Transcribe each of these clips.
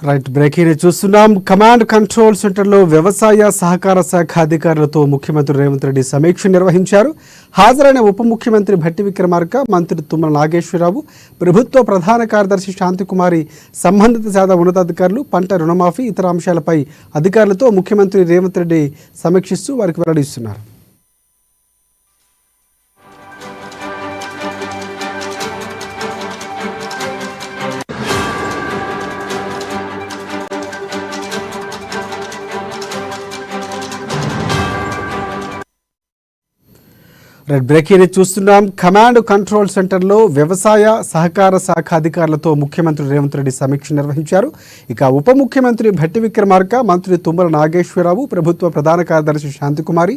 Right breaking చూస్తున్నాం. Command control సెంటర్లో వ్యవసాయ సహకార శాఖ అధికారులతో ముఖ్యమంత్రి రేవంత్ రెడ్డి సమీక్ష నిర్వహించారు. హాజరైన ఉప ముఖ్యమంత్రి భట్టి విక్రమార్క, మంత్రి తుమ్మల నాగేశ్వరరావు, ప్రభుత్వ ప్రధాన కార్యదర్శి శాంతికుమారి, సంబంధిత శాఖ ఉన్నతాధికారులు పంట రుణమాఫీ ఇతర అంశాలపై అధికారులతో ముఖ్యమంత్రి రేవంత్ రెడ్డి సమీక్షిస్తూ వారికి వెల్లడిస్తున్నారు. బ్రేకింగ్ చూస్తున్నాం. కమాండ్ కంట్రోల్ సెంటర్లో వ్యవసాయ సహకార శాఖ అధికారులతో ముఖ్యమంత్రి రేవంత్ రెడ్డి సమీక్ష నిర్వహించారు. ఇక ఉప ముఖ్యమంత్రి భట్టి విక్రమార్క, మంత్రి తుమ్మల నాగేశ్వరరావు, ప్రభుత్వ ప్రధాన కార్యదర్శి శాంతికుమారి,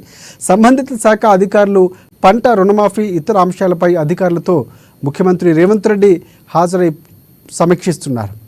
సంబంధిత శాఖ అధికారులు పంట రుణమాఫీ ఇతర అంశాలపై అధికారులతో ముఖ్యమంత్రి రేవంత్ రెడ్డి హాజరై సమీక్షిస్తున్నారు.